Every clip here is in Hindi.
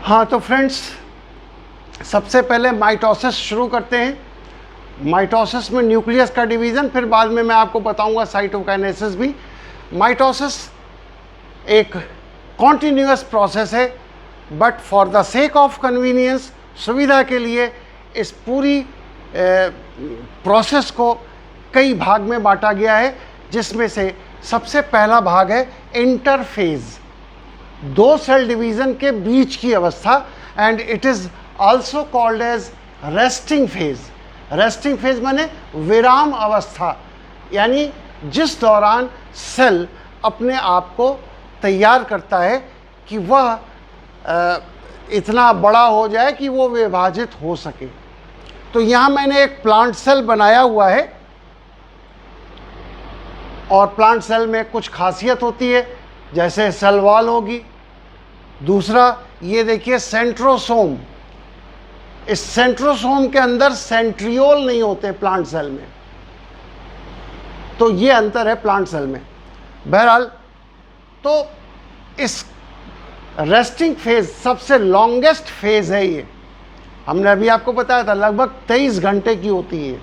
हाँ तो फ्रेंड्स, सबसे पहले माइटोसिस शुरू करते हैं। माइटोसिस में न्यूक्लियस का डिवीज़न, फिर बाद में मैं आपको बताऊंगा साइटोकाइनेसिस भी। माइटोसिस एक कॉन्टिन्यूअस प्रोसेस है, but for the sake of convenience, सुविधा के लिए इस पूरी प्रोसेस को कई भाग में बांटा गया है, जिसमें से सबसे पहला भाग है इंटरफेज, दो सेल डिवीज़न के बीच की अवस्था, and it is also called as resting phase. Resting phase माने विराम अवस्था, यानी जिस दौरान सेल अपने आप को तैयार करता है कि वह इतना बड़ा हो जाए कि वो विभाजित हो सके। तो यहाँ मैंने एक प्लांट सेल बनाया हुआ है, और प्लांट सेल में कुछ खासियत होती है, जैसे सेल वॉल होगी। दूसरा ये देखिए सेंट्रोसोम, इस सेंट्रोसोम के अंदर सेंट्रियोल नहीं होते प्लांट सेल में, तो ये अंतर है प्लांट सेल में। बहरहाल, तो इस रेस्टिंग फेज सबसे लॉन्गेस्ट फेज है ये। हमने अभी आपको बताया था लगभग 23 घंटे की होती है।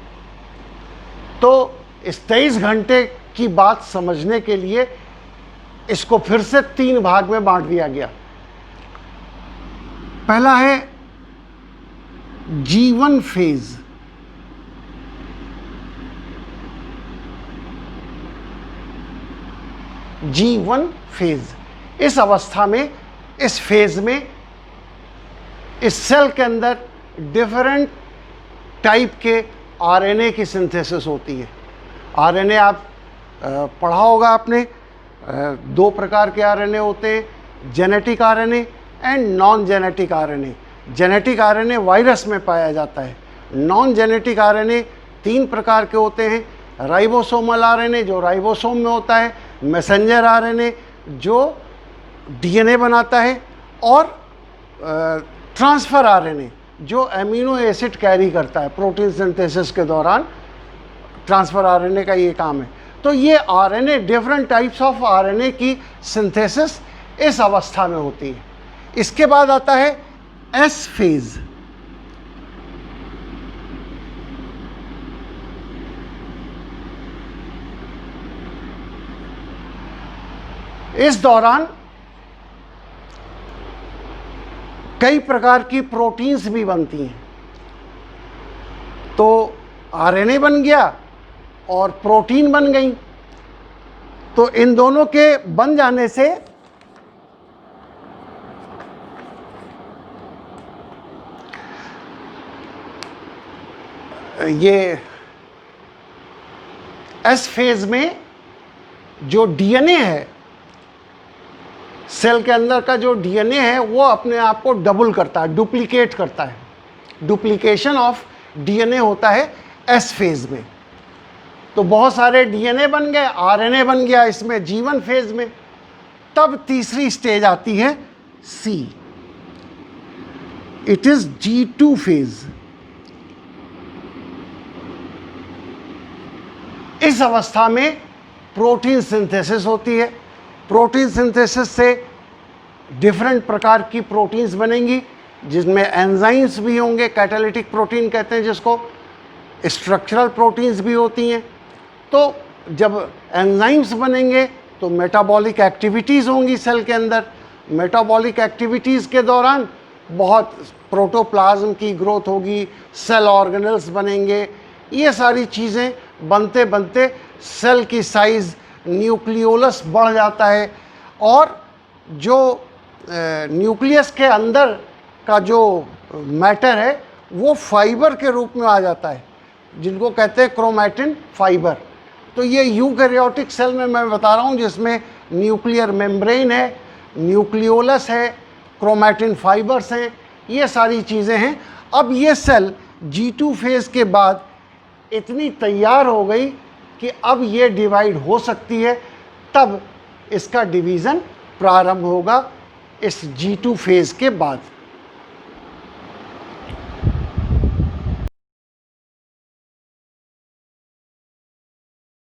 तो इस 23 घंटे की बात समझने के लिए इसको फिर से 3 भाग में बांट दिया गया। पहला है G1 फेज। G1 फेज, इस अवस्था में, इस फेज में इस सेल के अंदर डिफरेंट टाइप के आरएनए की सिंथेसिस होती है। आरएनए आप पढ़ा होगा आपने, 2 प्रकार के आरएनए होते हैं, genetic RNA and non genetic RNA. Genetic RNA virus में पाया जाता है। नॉन जेनेटिक आरएनए 3 प्रकार के होते हैं, राइबोसोमल आरएनए जो राइबोसोम में होता है, मैसेंजर आरएनए जो डीएनए बनाता है, और ट्रांसफ़र आरएनए जो अमीनो एसिड कैरी करता है। प्रोटीन सिंथेसिस के दौरान ट्रांसफ़र आरएनए का ये काम है। तो ये RNA, different types of RNA की सिंथेसिस इस अवस्था में होती है। इसके बाद आता है एस फेज। इस दौरान कई प्रकार की प्रोटीन्स भी बनती हैं। तो आरएनए बन गया और प्रोटीन बन गई। तो इन दोनों के बन जाने से ये एस फेज में जो डीएनए है, सेल के अंदर का जो डीएनए है, वो अपने आप को डबल करता है, डुप्लीकेट करता है। डुप्लीकेशन ऑफ डीएनए होता है एस फेज में। तो बहुत सारे डीएनए बन गए, आरएनए बन गया इसमें G1 फेज में। तब तीसरी स्टेज आती है सी, इट इज G2 फेज। इस अवस्था में प्रोटीन सिंथेसिस होती है। प्रोटीन सिंथेसिस से डिफरेंट प्रकार की प्रोटीन्स बनेंगी, जिसमें एंजाइम्स भी होंगे, कैटालिटिक प्रोटीन कहते हैं जिसको, स्ट्रक्चरल प्रोटीन्स भी होती हैं। तो जब एंजाइम्स बनेंगे तो मेटाबॉलिक एक्टिविटीज़ होंगी सेल के अंदर। मेटाबॉलिक एक्टिविटीज़ के दौरान बहुत प्रोटोप्लाज्म की ग्रोथ होगी, सेल ऑर्गेनल्स बनेंगे। ये सारी चीज़ें बनते बनते सेल की साइज़, न्यूक्लियोलस बढ़ जाता है, और जो न्यूक्लियस के अंदर का जो मैटर है वो फाइबर के रूप में आ जाता है, जिनको कहते हैं क्रोमैटिन फाइबर। तो ये यूकैरियोटिक सेल में मैं बता रहा हूँ, जिसमें न्यूक्लियर मेम्ब्रेन है, न्यूक्लियोलस है, क्रोमैटिन फाइबर्स हैं, ये सारी चीज़ें हैं। अब ये सेल G2 फेज़ के बाद इतनी तैयार हो गई कि अब ये डिवाइड हो सकती है। तब इसका डिवीज़न प्रारंभ होगा इस G2 फेज़ के बाद।